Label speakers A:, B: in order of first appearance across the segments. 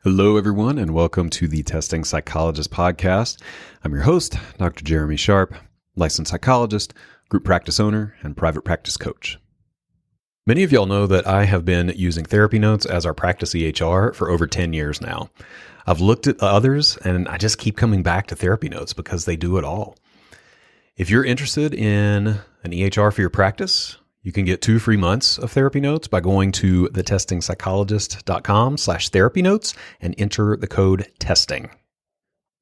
A: Hello, everyone, and welcome to the Testing Psychologist podcast. I'm your host, Dr. Jeremy Sharp, licensed psychologist, group practice owner, and private practice coach. Many of y'all know that I have been using therapy notes as our practice EHR for over 10 years now. I've looked at others, and I just keep coming back to therapy notes because they do it all. If you're interested in an EHR for your practice, you can get 2 free months of therapy notes by going to thetestingpsychologist.com/therapy notes and enter the code TESTING.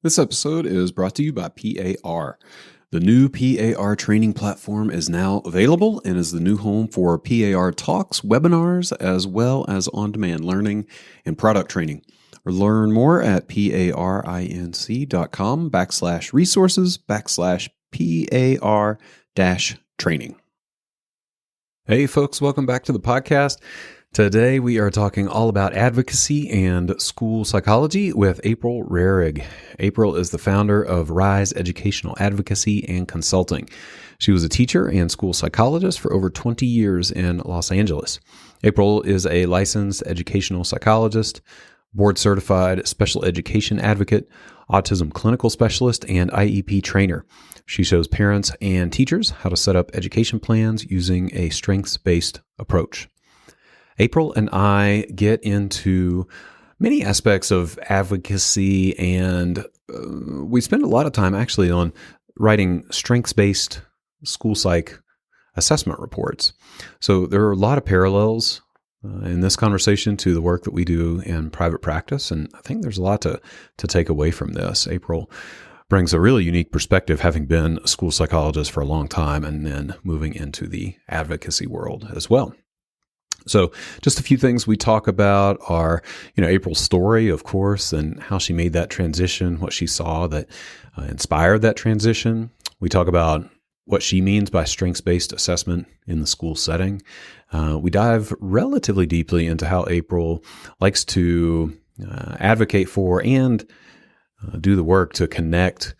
A: This episode is brought to you by PAR. The new PAR training platform is now available and is the new home for PAR talks, webinars, as well as on-demand learning and product training. Learn more at parinc.com/resources/PAR-training. Hey folks, welcome back to the podcast. Today we are talking all about advocacy and school psychology with April Rehrig. April is the founder of Rise Educational Advocacy and Consulting. She was a teacher and school psychologist for over 20 years in Los Angeles. April is a licensed educational psychologist, board-certified special education advocate, autism clinical specialist, and IEP trainer. She shows parents and teachers how to set up education plans using a strengths-based approach. April and I get into many aspects of advocacy, and we spend a lot of time actually on writing strengths-based school psych assessment reports. So there are a lot of parallels in this conversation to the work that we do in private practice, and I think there's a lot to take away from this. April brings a really unique perspective, having been a school psychologist for a long time and then moving into the advocacy world as well. So just a few things we talk about are, April's story, of course, and how she made that transition, what she saw that inspired that transition. We talk about what she means by strengths-based assessment in the school setting. We dive relatively deeply into how April likes to advocate for and do the work to connect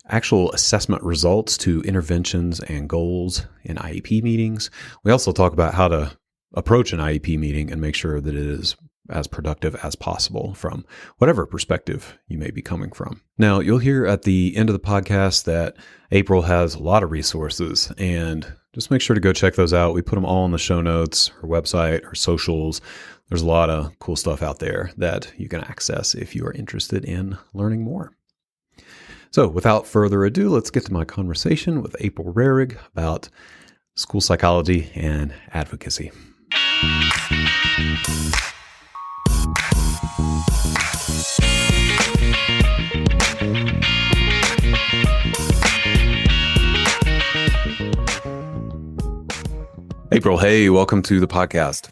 A: actual assessment results to interventions and goals in IEP meetings. We also talk about how to approach an IEP meeting and make sure that it is as productive as possible from whatever perspective you may be coming from. Now, you'll hear at the end of the podcast that April has a lot of resources, and just make sure to go check those out. We put them all in the show notes, her website, her socials. There's a lot of cool stuff out there that you can access if you are interested in learning more. So without further ado, let's get to my conversation with April Rehrig about school psychology and advocacy. April, hey, welcome to the podcast.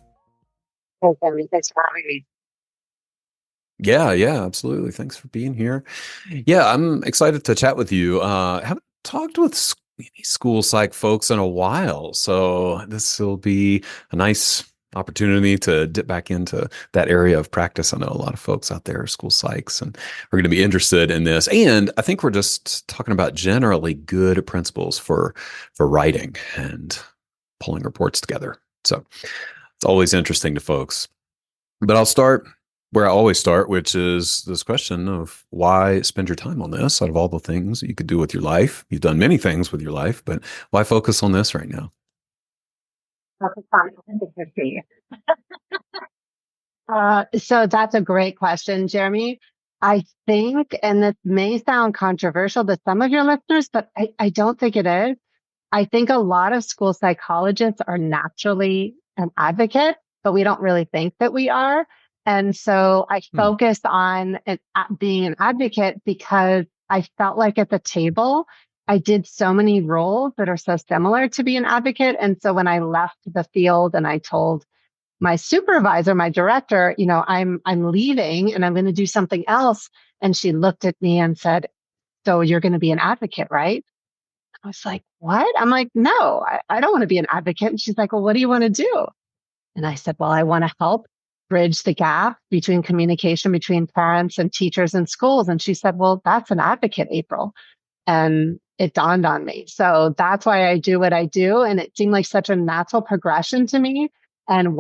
B: Hey, Jeremy, thanks for having me.
A: Yeah, absolutely. Thanks for being here. Yeah, I'm excited to chat with you. I haven't talked with any school psych folks in a while, so this will be a nice opportunity to dip back into that area of practice. I know a lot of folks out there are school psychs, and we're going to be interested in this. And I think we're just talking about generally good principles for writing and pulling reports together. So it's always interesting to folks. But I'll start where I always start, which is this question of why spend your time on this out of all the things that you could do with your life. You've done many things with your life, but why focus on this right now?
B: So that's a great question, Jeremy. I think, and this may sound controversial to some of your listeners, but I don't think it is. I think a lot of school psychologists are naturally an advocate, but we don't really think that we are. And so I focused on being an advocate because I felt like at the table, I did so many roles that are so similar to be an advocate. And so when I left the field and I told my supervisor, my director, I'm leaving and I'm going to do something else. And she looked at me and said, "So you're going to be an advocate, right?" I was like, "What?" I'm like, "No, I don't want to be an advocate." And she's like, "Well, what do you want to do?" And I said, "Well, I want to help bridge the gap between communication between parents and teachers and schools." And she said, "Well, that's an advocate, April." And it dawned on me. So that's why I do what I do. And it seemed like such a natural progression to me. And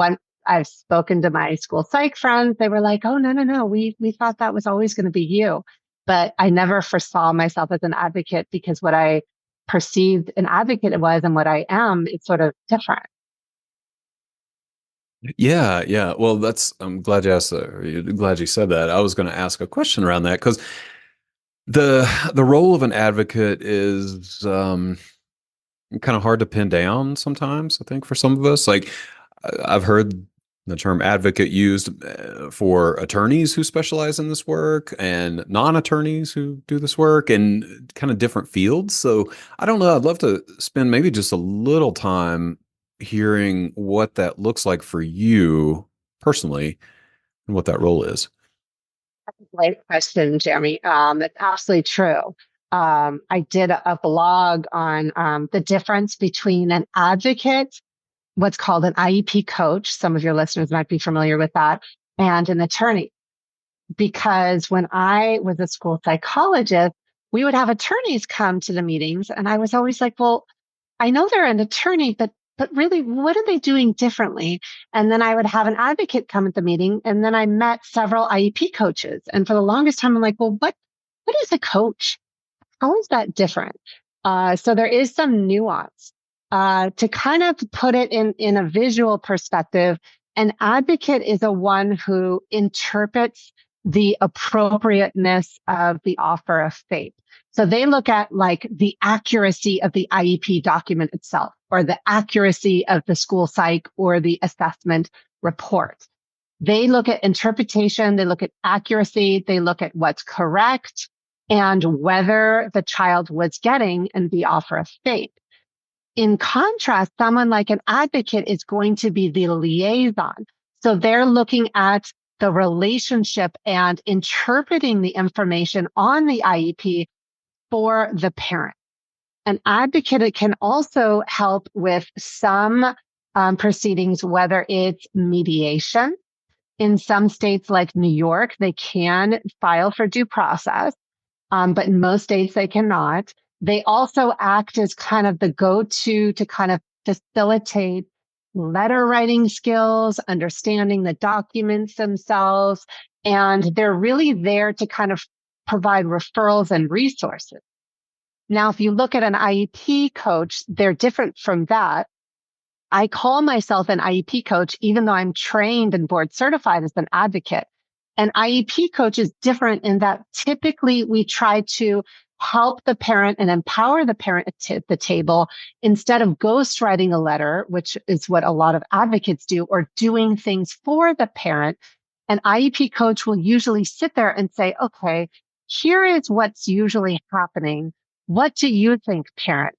B: I've spoken to my school psych friends. They were like, "Oh, no, no, no. We thought that was always going to be you." But I never foresaw myself as an advocate because what I perceived an advocate was and what I am, it's sort of different.
A: Yeah, yeah. Well, I'm glad you asked. Glad you said that. I was going to ask a question around that because the role of an advocate is kind of hard to pin down sometimes. I think for some of us, like I've heard the term advocate used for attorneys who specialize in this work and non-attorneys who do this work in kind of different fields. So I don't know. I'd love to spend maybe just a little time hearing what that looks like for you personally and what that role is.
B: Great question, Jeremy. It's absolutely true. I did a blog on the difference between an advocate, what's called an IEP coach. Some of your listeners might be familiar with that, and an attorney. Because when I was a school psychologist, we would have attorneys come to the meetings, and I was always like, well, I know they're an attorney, but really, what are they doing differently? And then I would have an advocate come at the meeting, and then I met several IEP coaches. And for the longest time, I'm like, well, what is a coach? How is that different? So there is some nuance. To kind of put it in a visual perspective, an advocate is a one who interprets the appropriateness of the offer of faith. So they look at like the accuracy of the IEP document itself, or the accuracy of the school psych or the assessment report. They look at interpretation, they look at accuracy, they look at what's correct and whether the child was getting and the offer of faith. In contrast, someone like an advocate is going to be the liaison. So they're looking at the relationship and interpreting the information on the IEP for the parent. An advocate can also help with some proceedings, whether it's mediation. In some states like New York, they can file for due process, but in most states they cannot. They also act as kind of the go-to to kind of facilitate letter writing skills, understanding the documents themselves, and they're really there to kind of provide referrals and resources. Now, if you look at an IEP coach, they're different from that. I call myself an IEP coach, even though I'm trained and board certified as an advocate. An IEP coach is different in that typically we try to help the parent and empower the parent at the table instead of ghostwriting a letter, which is what a lot of advocates do, or doing things for the parent. An IEP coach will usually sit there and say, okay, here is what's usually happening. What do you think, parent?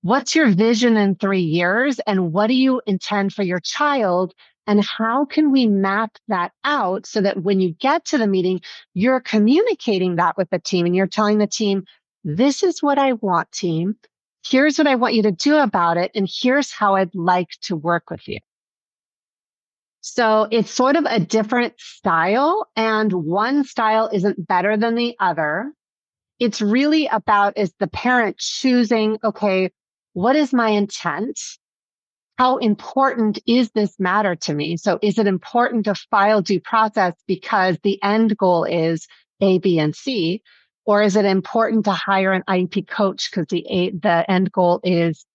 B: What's your vision in 3 years? And what do you intend for your child? And how can we map that out so that when you get to the meeting, you're communicating that with the team and you're telling the team, this is what I want, team. Here's what I want you to do about it. And here's how I'd like to work with you. So it's sort of a different style, and one style isn't better than the other. It's really about is the parent choosing, okay, what is my intent? How important is this matter to me? So is it important to file due process because the end goal is A, B, and C? Or is it important to hire an IEP coach because the end goal is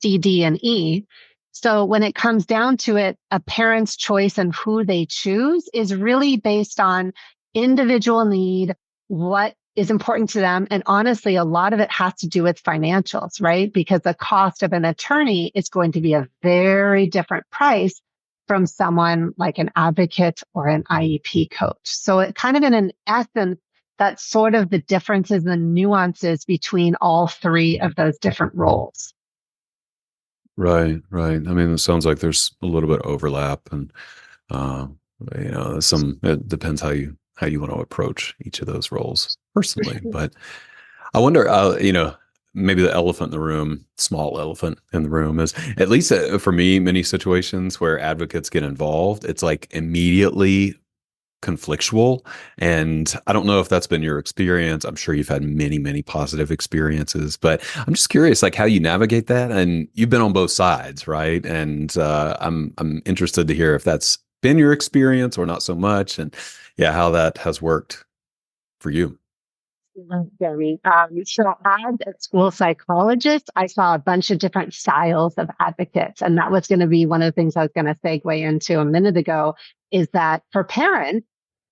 B: C, D, and E? So when it comes down to it, a parent's choice and who they choose is really based on individual need, what is important to them. And honestly, a lot of it has to do with financials, right? Because the cost of an attorney is going to be a very different price from someone like an advocate or an IEP coach. So it kind of in an essence, that's sort of the differences and nuances between all three of those different roles.
A: Right, right. I mean, it sounds like there's a little bit of overlap, and uh, it depends how you want to approach each of those roles personally. But I wonder, maybe the elephant in the room, small elephant in the room, is at least for me, many situations where advocates get involved, it's like immediately conflictual. And I don't know if that's been your experience. I'm sure you've had many, many positive experiences, but I'm just curious, like how you navigate that. And you've been on both sides, right? And I'm interested to hear if that's been your experience or not so much, and yeah, how that has worked for you.
B: Jeremy. So as a school psychologist, I saw a bunch of different styles of advocates. And that was going to be one of the things I was going to segue into a minute ago, is that for parents,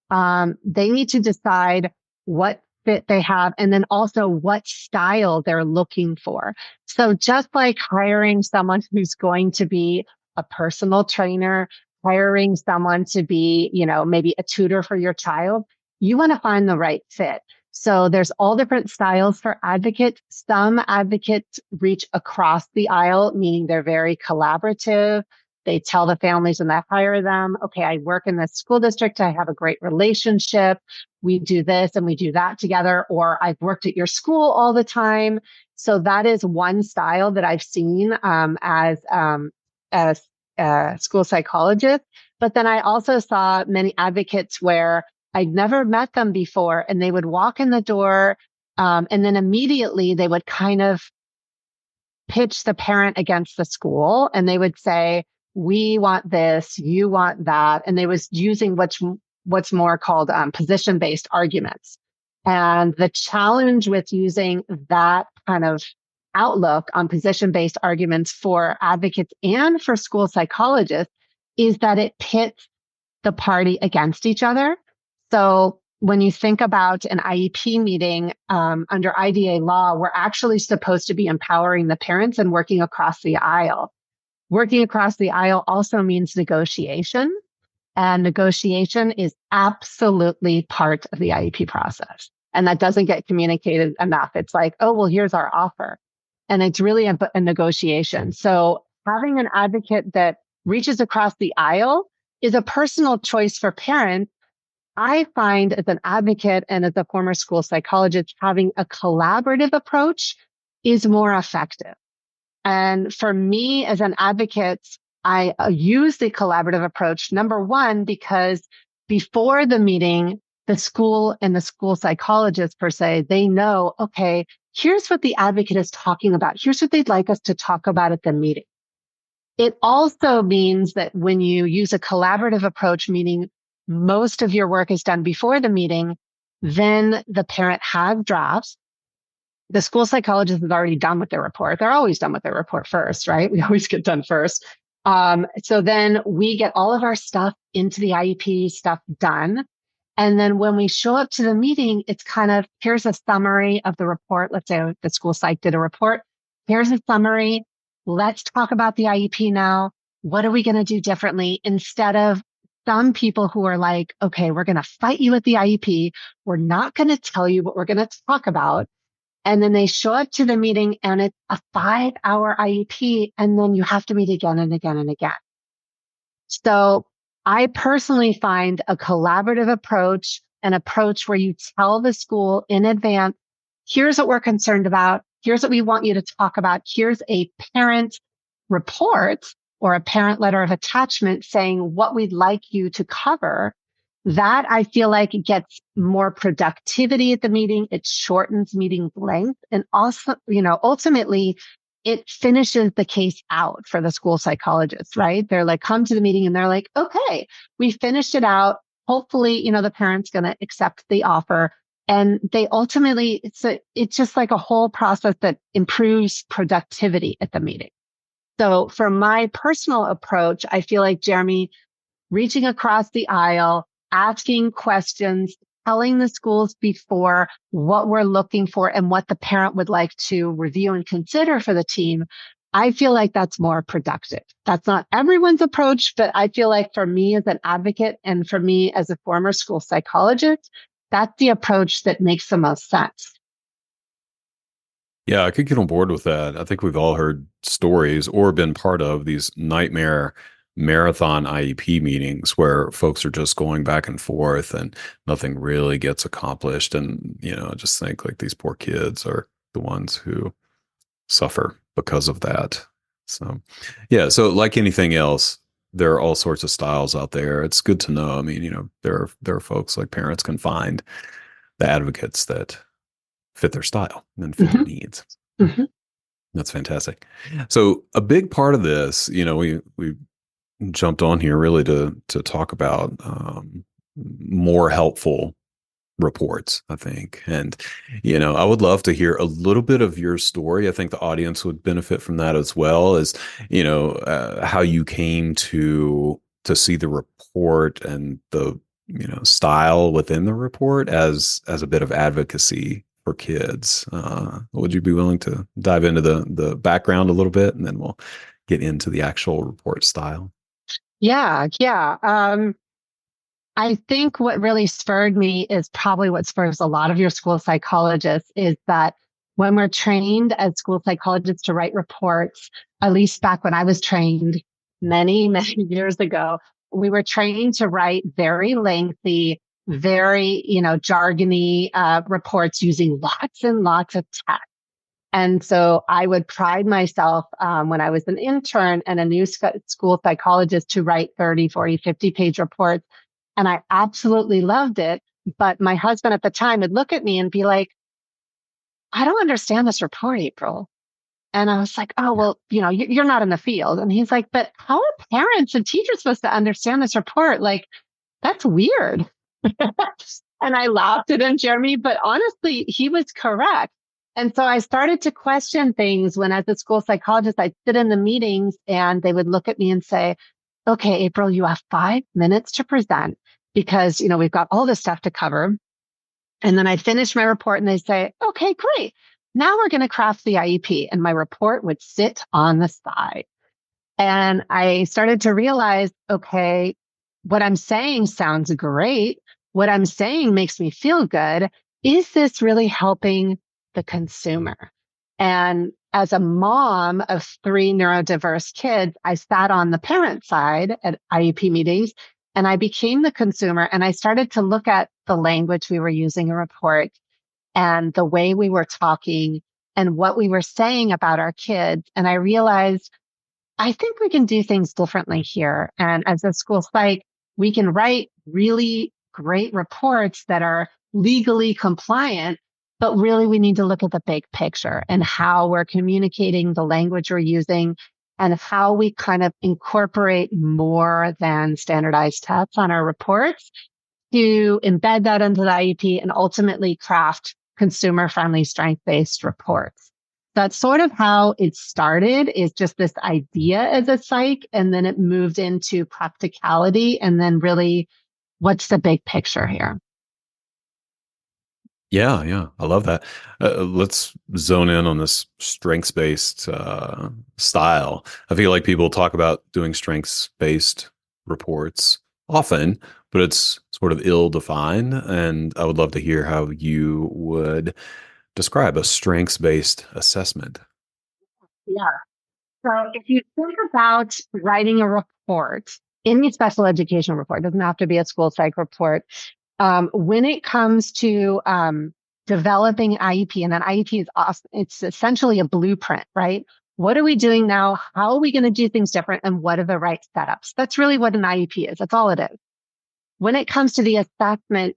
B: they need to decide what fit they have and then also what style they're looking for. So just like hiring someone who's going to be a personal trainer, hiring someone to be, maybe a tutor for your child, you want to find the right fit. So there's all different styles for advocates. Some advocates reach across the aisle, meaning they're very collaborative. They tell the families when they hire them, okay, I work in this school district. I have a great relationship. We do this and we do that together. Or I've worked at your school all the time. So that is one style that I've seen as a school psychologist. But then I also saw many advocates where I'd never met them before, and they would walk in the door, and then immediately they would kind of pitch the parent against the school, and they would say, we want this, you want that. And they was using what's more called position-based arguments. And the challenge with using that kind of outlook on position-based arguments for advocates and for school psychologists is that it pits the party against each other. So when you think about an IEP meeting under IDA law, we're actually supposed to be empowering the parents and working across the aisle. Working across the aisle also means negotiation, and negotiation is absolutely part of the IEP process. And that doesn't get communicated enough. It's like, oh, well, here's our offer. And it's really a negotiation. So having an advocate that reaches across the aisle is a personal choice for parents. I find as an advocate and as a former school psychologist, having a collaborative approach is more effective. And for me as an advocate, I use the collaborative approach, number one, because before the meeting, the school and the school psychologist per se, they know, okay, here's what the advocate is talking about. Here's what they'd like us to talk about at the meeting. It also means that when you use a collaborative approach, meaning most of your work is done before the meeting, then the parent has drafts. The school psychologist is already done with their report. They're always done with their report first, right? We always get done first. So then we get all of our stuff into the IEP stuff done. And then when we show up to the meeting, it's kind of, here's a summary of the report. Let's say the school psych did a report. Here's a summary. Let's talk about the IEP now. What are we going to do differently? Instead of some people who are like, okay, we're going to fight you at the IEP. We're not going to tell you what we're going to talk about. And then they show up to the meeting and it's a 5-hour IEP. And then you have to meet again and again and again. So I personally find a collaborative approach, an approach where you tell the school in advance, here's what we're concerned about. Here's what we want you to talk about. Here's a parent report or a parent letter of attachment saying what we'd like you to cover. That I feel like it gets more productivity at the meeting. It shortens meeting length. And also, ultimately it finishes the case out for the school psychologist, right? They're like, come to the meeting and they're like, okay, we finished it out. Hopefully, the parent's going to accept the offer. And they ultimately, it's just like a whole process that improves productivity at the meeting. So for my personal approach, I feel like, Jeremy, reaching across the aisle, asking questions, telling the schools before what we're looking for and what the parent would like to review and consider for the team, I feel like that's more productive. That's not everyone's approach, but I feel like for me as an advocate and for me as a former school psychologist, that's the approach that makes the most sense.
A: Yeah, I could get on board with that. I think we've all heard stories or been part of these nightmare marathon IEP meetings where folks are just going back and forth and nothing really gets accomplished. And, I just think like these poor kids are the ones who suffer because of that. So, yeah. So like anything else, there are all sorts of styles out there. It's good to know. I mean, there are folks like parents can find the advocates that fit their style and fit their
B: Mhm,
A: needs.
B: mhm.
A: That's fantastic. So a big part of this, we jumped on here really to talk about more helpful reports, I think. And, I would love to hear a little bit of your story. I think the audience would benefit from that as well as, how you came to see the report and the, style within the report as a bit of advocacy for kids. Would you be willing to dive into the background a little bit, and then we'll get into the actual report style?
B: Yeah, yeah. I think what really spurred me is probably what spurs a lot of your school psychologists is that when we're trained as school psychologists to write reports, at least back when I was trained many, many years ago, we were trained to write very lengthy, very, jargony reports using lots and lots of text. And so I would pride myself when I was an intern and a new school psychologist to write 30, 40, 50-page reports. And I absolutely loved it. But my husband at the time would look at me and be like, I don't understand this report, April. And I was like, oh, well, you're not in the field. And he's like, but how are parents and teachers supposed to understand this report? Like, that's weird. And I laughed at him, Jeremy, but honestly, he was correct. And so I started to question things when, as a school psychologist, I'd sit in the meetings and they would look at me and say, okay, April, you have 5 minutes to present because, we've got all this stuff to cover. And then I'd finish my report and they'd say, okay, great. Now we're going to craft the IEP. And my report would sit on the side. And I started to realize, okay, what I'm saying sounds great. What I'm saying makes me feel good. Is this really helping the consumer? And as a mom of three neurodiverse kids, I sat on the parent side at IEP meetings and I became the consumer and I started to look at the language we were using in report and the way we were talking and what we were saying about our kids. And I realized I think we can do things differently here. And as a school psych, we can write really great reports that are legally compliant, but really we need to look at the big picture and how we're communicating, the language we're using, and how we kind of incorporate more than standardized tests on our reports to embed that into the IEP and ultimately craft consumer friendly strength based reports. That's sort of how it started, is just this idea as a psych. And then it moved into practicality. And then really, what's the big picture here?
A: Yeah, yeah, I love that. Let's zone in on this strengths-based style. I feel like people talk about doing strengths-based reports often, but it's sort of ill-defined. And I would love to hear how you would describe a strengths-based assessment.
B: Yeah. So if you think about writing a report, any special education report, doesn't have to be a school psych report. When it comes to developing IEP, and an IEP is awesome, it's essentially a blueprint, right? What are we doing now? How are we going to do things different? And what are the right setups? That's really what an IEP is. That's all it is. When it comes to the assessment,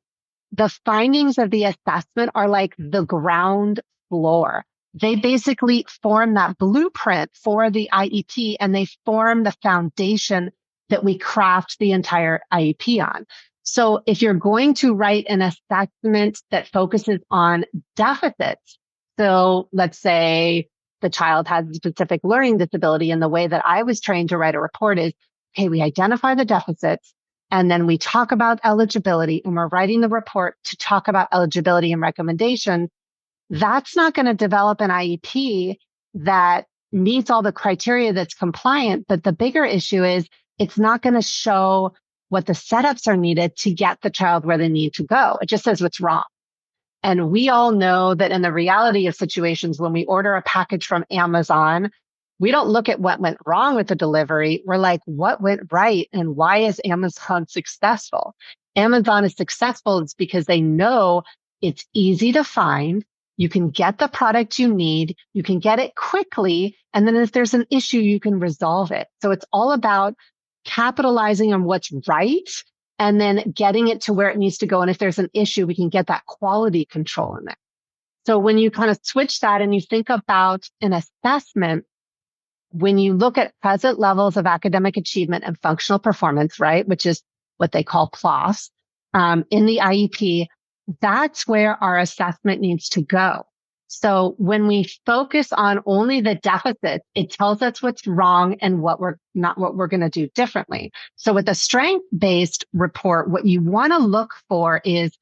B: the findings of the assessment are like the ground floor. They basically form that blueprint for the IEP and they form the foundation that we craft the entire IEP on. So if you're going to write an assessment that focuses on deficits, so let's say the child has a specific learning disability, and the way that I was trained to write a report is, okay, we identify the deficits, and then we talk about eligibility, and we're writing the report to talk about eligibility and recommendations. That's not going to develop an IEP that meets all the criteria that's compliant. But the bigger issue is it's not going to show what the setups are needed to get the child where they need to go. It just says what's wrong. And we all know that in the reality of situations, when we order a package from Amazon, we don't look at what went wrong with the delivery. We're like, what went right? And why is Amazon successful? Amazon is successful is because they know it's easy to find. You can get the product you need. You can get it quickly. And then if there's an issue, you can resolve it. So it's all about capitalizing on what's right and then getting it to where it needs to go. And if there's an issue, we can get that quality control in there. So when you kind of switch that and you think about an assessment, when you look at present levels of academic achievement and functional performance, right, which is what they call PLOS, in the IEP, that's where our assessment needs to go. So when we focus on only the deficit, it tells us what's wrong and what we're going to do differently. So with a strength-based report, what you want to look for is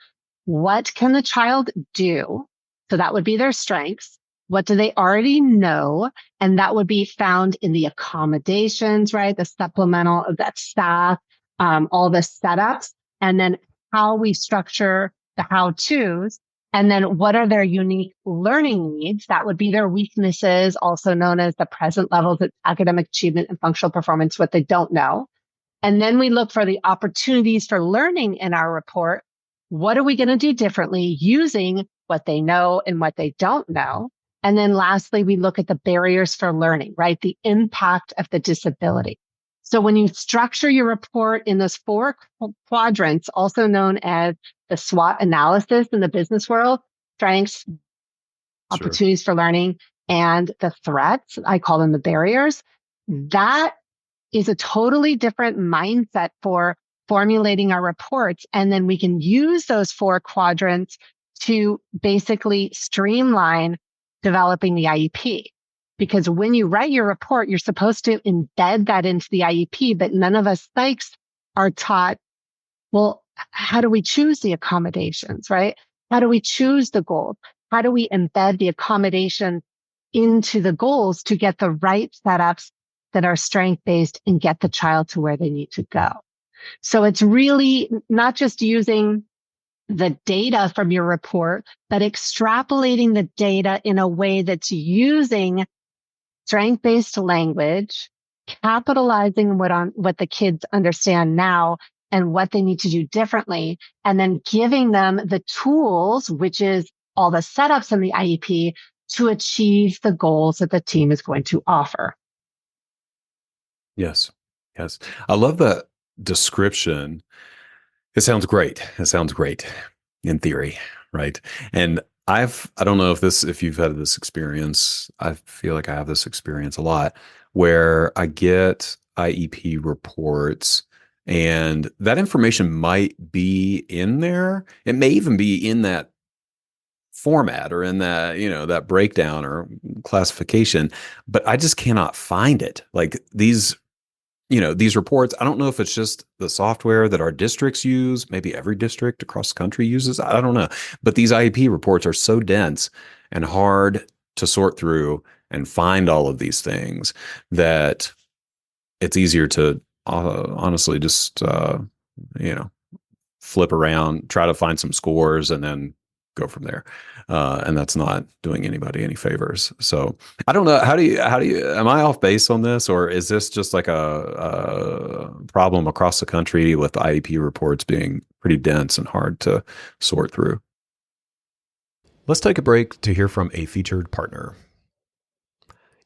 B: what can the child do? So that would be their strengths. What do they already know? And that would be found in the accommodations, right? The supplemental, that staff, all the setups, and then how we structure the how-tos. And then what are their unique learning needs? That would be their weaknesses, also known as the present levels of academic achievement and functional performance, what they don't know. And then we look for the opportunities for learning in our report. What are we going to do differently using what they know and what they don't know? And then lastly, we look at the barriers for learning, right? The impact of the disability. So when you structure your report in those 4 quadrants, also known as the SWOT analysis in the business world, strengths, opportunities for learning, and the threats, I call them the barriers, that is a totally different mindset for formulating our reports. And then we can use those 4 quadrants to basically streamline developing the IEP. Because when you write your report, you're supposed to embed that into the IEP, but none of us psychs are taught, well, how do we choose the accommodations, right? How do we choose the goals? How do we embed the accommodation into the goals to get the right setups that are strength-based and get the child to where they need to go? So it's really not just using the data from your report, but extrapolating the data in a way that's using strength-based language, capitalizing what the kids understand now and what they need to do differently, and then giving them the tools, which is all the setups in the IEP, to achieve the goals that the team is going to offer.
A: Yes. Yes. I love that description. It sounds great. It sounds great in theory, right? And I don't know if you've had this experience. I feel like I have this experience a lot where I get IEP reports and that information might be in there. It may even be in that format or in that, that breakdown or classification, but I just cannot find it. Like these reports, I don't know if it's just the software that our districts use, maybe every district across the country uses, I don't know. But these IEP reports are so dense and hard to sort through and find all of these things that it's easier to honestly just, flip around, try to find some scores and then go from there. And that's not doing anybody any favors. So I don't know. How do you, am I off base on this, or is this just like a problem across the country with IEP reports being pretty dense and hard to sort through? Let's take a break to hear from a featured partner.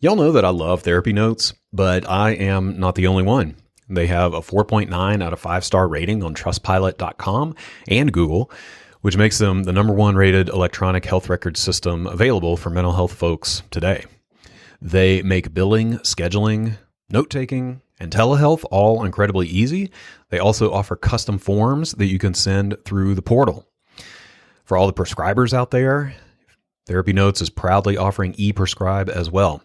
A: Y'all know that I love Therapy Notes, but I am not the only one. They have a 4.9 out of 5-star rating on Trustpilot.com and Google, which makes them the #1 rated electronic health record system available for mental health folks today. They make billing, scheduling, note-taking, and telehealth all incredibly easy. They also offer custom forms that you can send through the portal. For all the prescribers out there, Therapy Notes is proudly offering e-prescribe as well.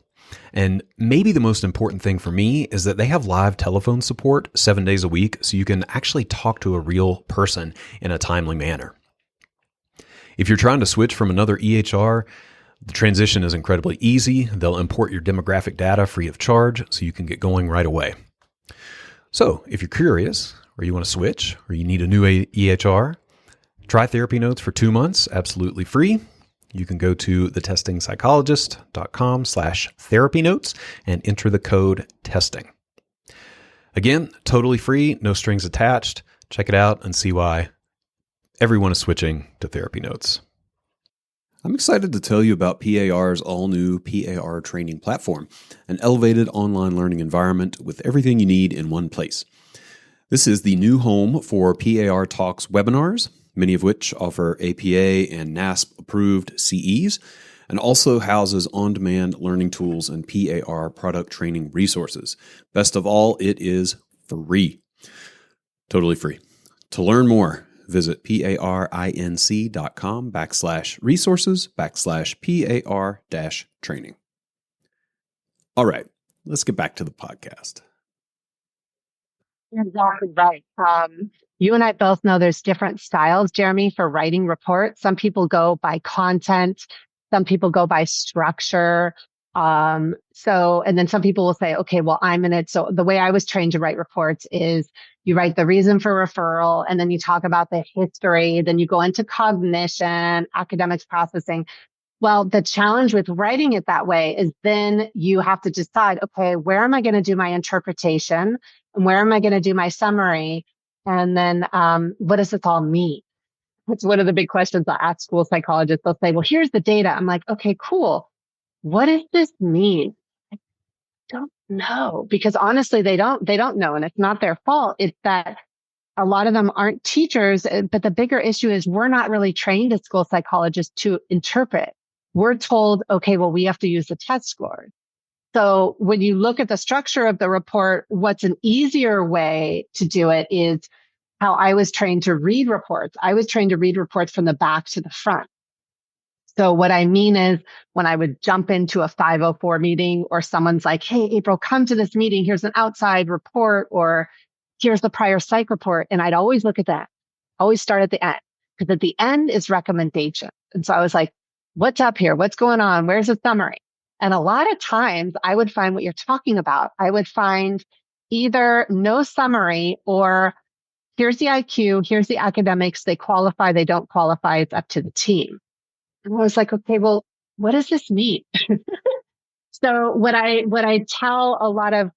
A: And maybe the most important thing for me is that they have live telephone support 7 days a week, so you can actually talk to a real person in a timely manner. If you're trying to switch from another EHR, the transition is incredibly easy. They'll import your demographic data free of charge, so you can get going right away. So if you're curious, or you want to switch, or you need a new EHR, try Therapy Notes for 2 months, absolutely free. You can go to thetestingpsychologist.com/therapy notes and enter the code TESTING. Again, totally free, no strings attached. Check it out and see why everyone is switching to Therapy Notes. I'm excited to tell you about PAR's all-new PAR training platform, an elevated online learning environment with everything you need in one place. This is the new home for PAR Talks webinars, many of which offer APA and NASP approved CEs, and also houses on-demand learning tools and PAR product training resources. Best of all, it is free. Totally free. To learn more, visit parinc.com/resources/PAR-training. All right, let's get back to the podcast.
B: You're exactly right. You and I both know there's different styles, Jeremy, for writing reports. Some people go by content. Some people go by structure. And then some people will say, okay, well, I'm in it. So the way I was trained to write reports is you write the reason for referral, and then you talk about the history, then you go into cognition, academics processing. Well, the challenge with writing it that way is then you have to decide, okay, where am I going to do my interpretation? And where am I going to do my summary? And then what does this all mean? It's one of the big questions I ask school psychologists. They'll say, well, here's the data. I'm like, okay, cool. What does this mean? I don't know, because honestly, they don't know. And it's not their fault. It's that a lot of them aren't teachers. But the bigger issue is we're not really trained as school psychologists to interpret. We're told, okay, well, we have to use the test scores. So when you look at the structure of the report, what's an easier way to do it is how I was trained to read reports. I was trained to read reports from the back to the front. So what I mean is when I would jump into a 504 meeting, or someone's like, hey, April, come to this meeting. Here's an outside report, or here's the prior psych report. And I'd always look at that, always start at the end, because at the end is recommendation. And so I was like, what's up here? What's going on? Where's the summary? And a lot of times I would find what you're talking about. I would find either no summary, or here's the IQ, here's the academics, they qualify, they don't qualify, it's up to the team. And I was like, okay, well, what does this mean? So what I tell a lot of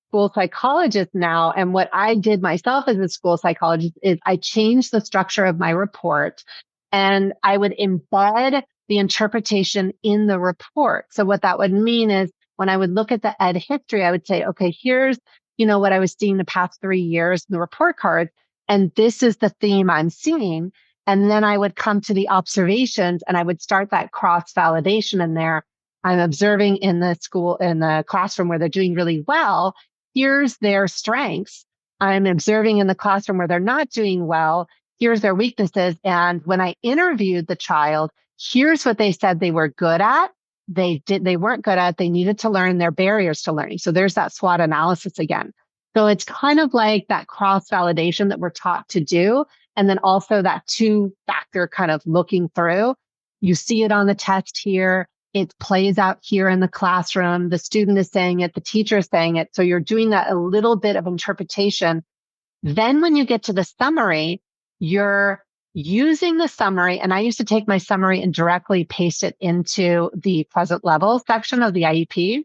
B: school psychologists now, and what I did myself as a school psychologist, is I changed the structure of my report, and I would embed the interpretation in the report. So what that would mean is when I would look at the ed history, I would say, okay, here's, what I was seeing the past 3 years in the report card, and this is the theme I'm seeing. And then I would come to the observations, and I would start that cross validation in there. I'm observing in the classroom where they're doing really well. Here's their strengths. I'm observing in the classroom where they're not doing well. Here's their weaknesses. And when I interviewed the child, here's what they said they were good at. They weren't good at, they needed to learn, their barriers to learning. So there's that SWOT analysis again. So it's kind of like that cross validation that we're taught to do. And then also that 2-factor kind of looking through. You see it on the test here. It plays out here in the classroom. The student is saying it, the teacher is saying it. So you're doing that a little bit of interpretation. Then when you get to the summary, you're using the summary. And I used to take my summary and directly paste it into the present level section of the IEP.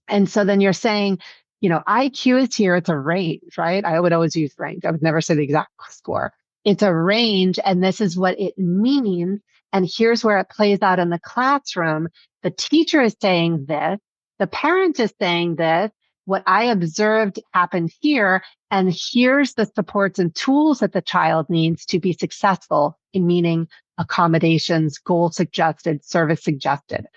B: And so then you're saying, IQ is here. It's a range, right? I would always use range. I would never say the exact score. It's a range, and this is what it means. And here's where it plays out in the classroom. The teacher is saying this. The parent is saying this. What I observed happened here. And here's the supports and tools that the child needs to be successful in meeting accommodations, goal suggested, service suggested.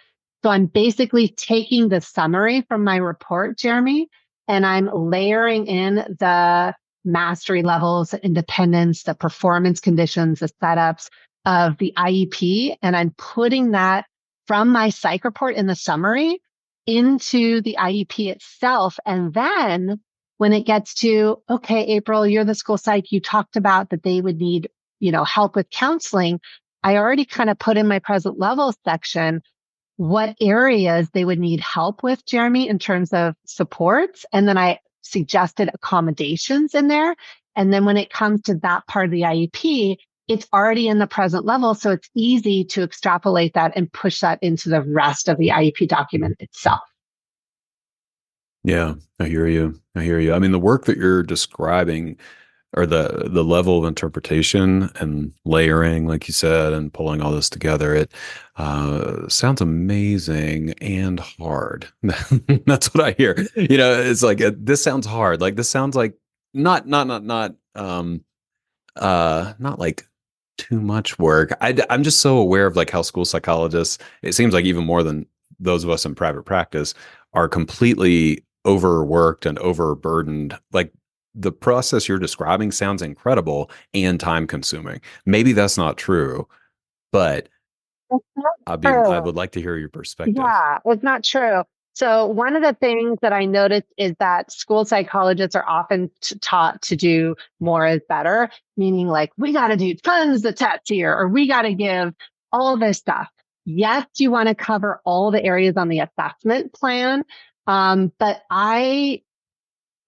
B: So I'm basically taking the summary from my report, Jeremy, and I'm layering in the mastery levels, independence, the performance conditions, the setups of the IEP. And I'm putting that from my psych report in the summary into the IEP itself. And then when it gets to, okay, April, you're the school psych, you talked about that they would need, help with counseling. I already kind of put in my present level section what areas they would need help with, Jeremy, in terms of supports. And then I suggested accommodations in there. And then when it comes to that part of the IEP, it's already in the present level. So it's easy to extrapolate that and push that into the rest of the IEP document itself.
A: Yeah, I hear you. I mean, the work that you're describing, or the level of interpretation and layering, like you said, and pulling all this together, it sounds amazing and hard. That's what I hear. It's like, this sounds hard. Like, this sounds like not like too much work. I'm just so aware of like how school psychologists, it seems like even more than those of us in private practice, are completely overworked and overburdened. Like the process you're describing sounds incredible and time consuming. Maybe that's not true, but
B: It's not
A: I
B: true.
A: would like to hear your perspective.
B: Yeah, it's not true. So one of the things that I noticed is that school psychologists are often taught to do more is better, meaning like we got to do tons of tests here, or we got to give all this stuff. Yes, you want to cover all the areas on the assessment plan, but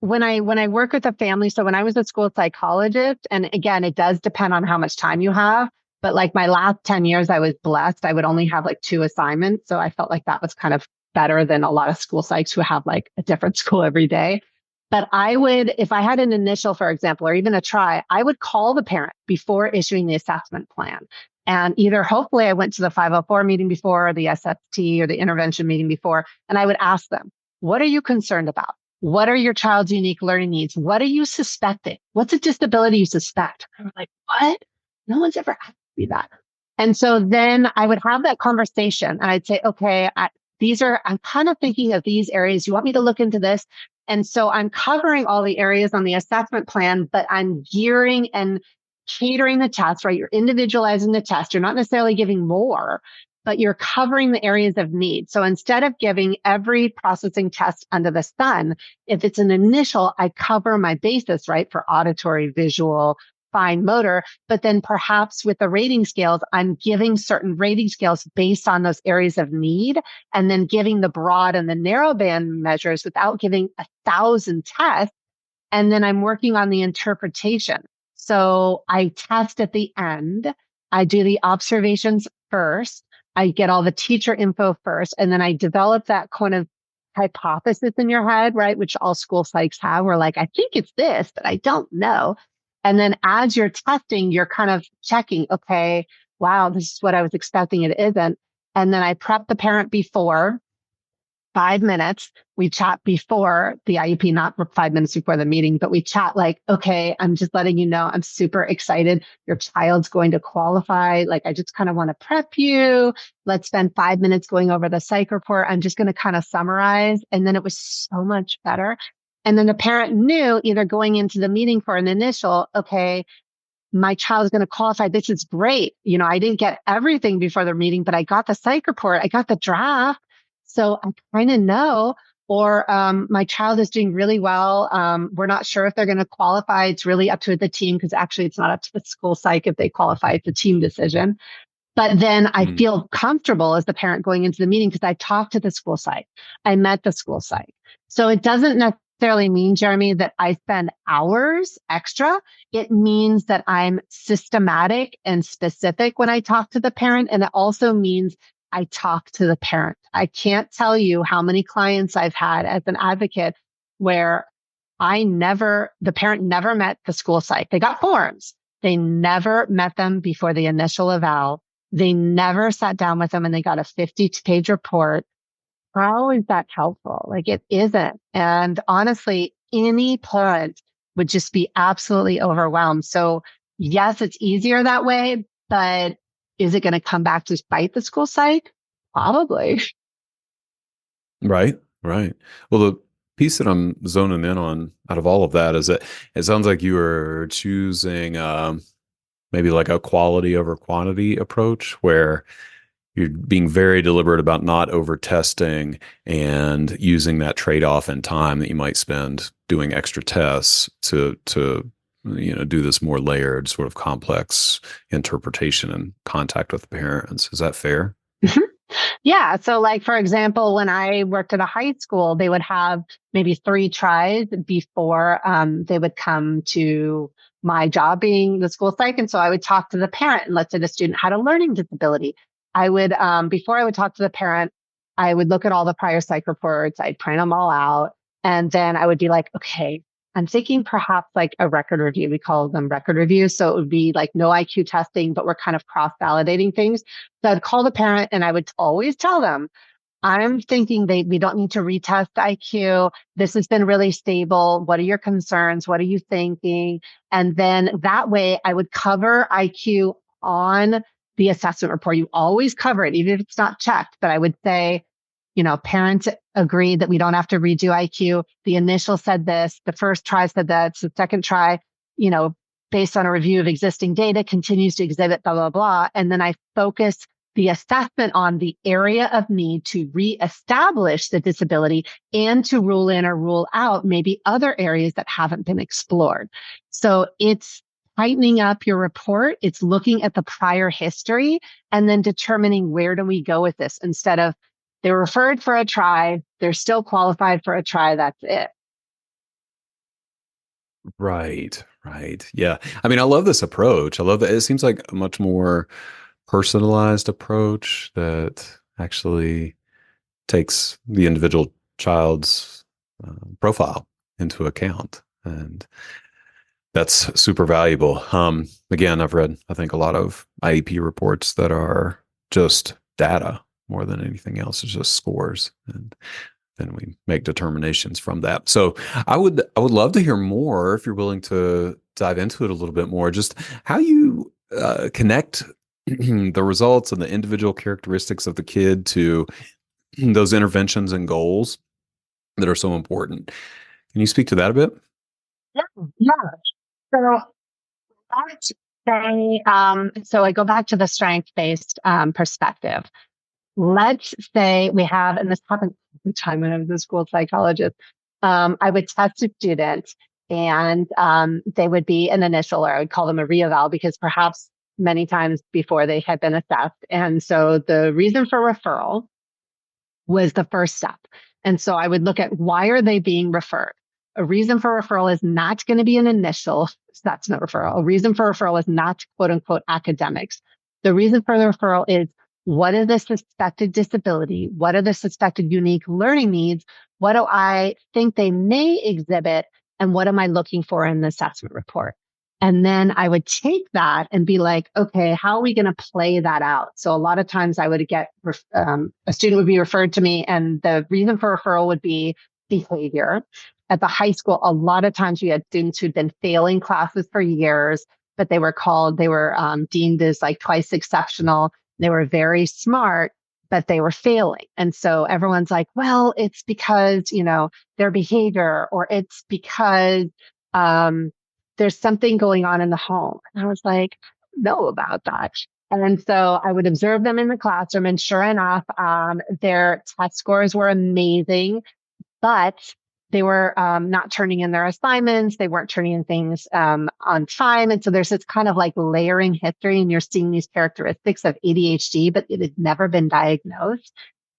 B: when I work with a family, so when I was a school psychologist, and again, it does depend on how much time you have, but like my last 10 years, I was blessed. I would only have like 2 assignments. So I felt like that was kind of better than a lot of school psychs who have like a different school every day. But I would, if I had an initial, for example, or even a try, I would call the parent before issuing the assessment plan. And either hopefully I went to the 504 meeting before, or the SST or the intervention meeting before, and I would ask them, what are you concerned about? What are your child's unique learning needs? What are you suspecting? What's a disability you suspect? I'm like, what? No one's ever asked me that. And so then I would have that conversation and I'd say, okay, I'm kind of thinking of these areas. You want me to look into this? And so I'm covering all the areas on the assessment plan, but I'm gearing and catering the test, right? You're individualizing the test. You're not necessarily giving more, but you're covering the areas of need. So instead of giving every processing test under the sun, if it's an initial, I cover my basis, right? For auditory, visual, fine motor, but then perhaps with the rating scales, I'm giving certain rating scales based on those areas of need, and then giving the broad and the narrow band measures without giving 1,000 tests. And then I'm working on the interpretation. So I test at the end. I do the observations first. I get all the teacher info first, and then I develop that kind of hypothesis in your head, right? Which all school psychs have. We're like, I think it's this, but I don't know. And then as you're testing, you're kind of checking, okay, wow, this is what I was expecting. It isn't. And then I prep the parent before 5 minutes. We chat before the IEP, not 5 minutes before the meeting, but we chat like, okay, I'm just letting you know, I'm super excited. Your child's going to qualify. Like, I just kind of want to prep you. Let's spend 5 minutes going over the psych report. I'm just going to kind of summarize. And then it was so much better. And then the parent knew either going into the meeting for an initial, okay, my child is going to qualify. This is great. I didn't get everything before the meeting, but I got the psych report. I got the draft. So I kind of know, or my child is doing really well. We're not sure if they're going to qualify. It's really up to the team, because actually it's not up to the school psych if they qualify. It's a team decision. But then I
A: Mm.
B: feel comfortable as the parent going into the meeting because I talked to the school psych. I met the school psych. So it doesn't necessarily mean, Jeremy, that I spend hours extra. It means that I'm systematic and specific when I talk to the parent. And it also means I talk to the parent. I can't tell you how many clients I've had as an advocate where the parent never met the school psych. They got forms. They never met them before the initial eval. They never sat down with them and they got a 50-page report. How is that helpful? Like, it isn't. And honestly, any parent would just be absolutely overwhelmed. So yes, it's easier that way, but is it going to come back to bite the school psych? Probably.
A: Right, right. Well, the piece that I'm zoning in on out of all of that is that it sounds like you are choosing maybe like a quality over quantity approach where you're being very deliberate about not over testing and using that trade-off in time that you might spend doing extra tests to do this more layered sort of complex interpretation and contact with the parents. Is that fair?
B: Yeah. So, like, for example, when I worked at a high school, they would have maybe 3 tries before they would come to my job being the school psych. And so I would talk to the parent, and let's say the student had a learning disability. Before I would talk to the parent, I would look at all the prior psych reports, I'd print them all out. And then I would be like, okay, I'm thinking perhaps like a record review. We call them record reviews. So it would be like no IQ testing, but we're kind of cross validating things. So I'd call the parent and I would always tell them, I'm thinking we don't need to retest IQ. This has been really stable. What are your concerns? What are you thinking? And then that way I would cover IQ on the assessment report. You always cover it, even if it's not checked. But I would say, parents agreed that we don't have to redo IQ. The initial said this, the first try said that, the second try, based on a review of existing data, continues to exhibit blah, blah, blah. And then I focus the assessment on the area of need to reestablish the disability and to rule in or rule out maybe other areas that haven't been explored. So it's tightening up your report. It's looking at the prior history and then determining where do we go with this instead of they were referred for a try, they're still qualified for a try, that's it.
A: Right, right. Yeah. I mean, I love this approach. I love that it seems like a much more personalized approach that actually takes the individual child's profile into account. And that's super valuable. Again, I've read, I think, a lot of IEP reports that are just data more than anything else. It's just scores. And then we make determinations from that. So I would love to hear more if you're willing to dive into it a little bit more, just how you connect the results and the individual characteristics of the kid to those interventions and goals that are so important. Can you speak to that a bit?
B: Yeah, yeah. So let's say, so I go back to the strength-based perspective. Let's say we have, and this happened all the time when I was a school psychologist, I would test a student and they would be an initial, or I would call them a reeval because perhaps many times before they had been assessed. And so the reason for referral was the first step. And so I would look at why are they being referred? A reason for referral is not going to be an initial, that's no referral. A reason for referral is not quote unquote academics. The reason for the referral is what is the suspected disability? What are the suspected unique learning needs? What do I think they may exhibit? And what am I looking for in the assessment report? And then I would take that and be like, okay, how are we going to play that out? So a lot of times I would get a student would be referred to me and the reason for referral would be behavior. At the high school, a lot of times we had students who'd been failing classes for years, but they were deemed as like twice exceptional. They were very smart, but they were failing. And so everyone's like, well, it's because, their behavior, or it's because there's something going on in the home. And I was like, know about that. And so I would observe them in the classroom, and sure enough, their test scores were amazing, but they were not turning in their assignments. They weren't turning in things on time. And so there's this kind of like layering history, and you're seeing these characteristics of ADHD, but it had never been diagnosed.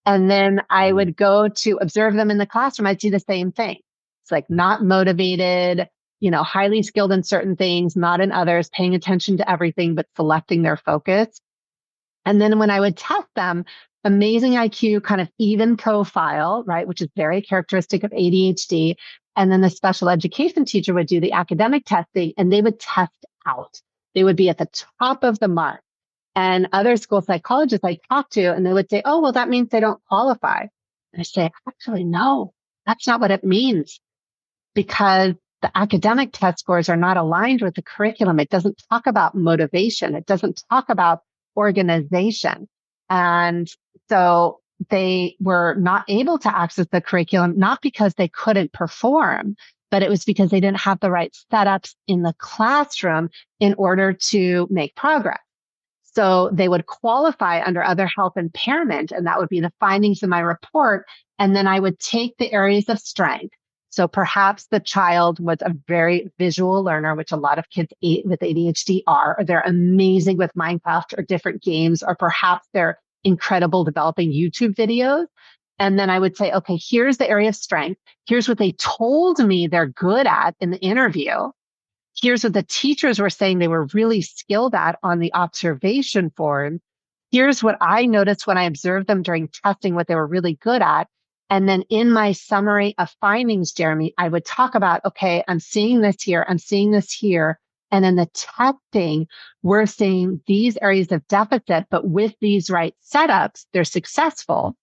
B: And then I would go to observe them in the classroom. I'd see the same thing. It's like not motivated, highly skilled in certain things, not in others, paying attention to everything, but selecting their focus. And then when I would test them, amazing IQ, kind of even profile, right, which is very characteristic of ADHD. And then the special education teacher would do the academic testing and they would test out. They would be at the top of the mark. And other school psychologists I talked to, and they would say, oh, well, that means they don't qualify. And I say, actually, no, that's not what it means, because the academic test scores are not aligned with the curriculum. It doesn't talk about motivation. It doesn't talk about organization. And so they were not able to access the curriculum, not because they couldn't perform, but it was because they didn't have the right setups in the classroom in order to make progress. So they would qualify under other health impairment, and that would be the findings in my report. And then I would take the areas of strength. So perhaps the child was a very visual learner, which a lot of kids with ADHD are, or they're amazing with Minecraft or different games, or perhaps they're incredible developing YouTube videos. And then I would say, okay, here's the area of strength. Here's what they told me they're good at in the interview. Here's what the teachers were saying they were really skilled at on the observation form. Here's what I noticed when I observed them during testing, what they were really good at. And then in my summary of findings, Jeremy, I would talk about, okay, I'm seeing this here. I'm seeing this here. And in the testing, we're seeing these areas of deficit, but with these right setups, they're successful.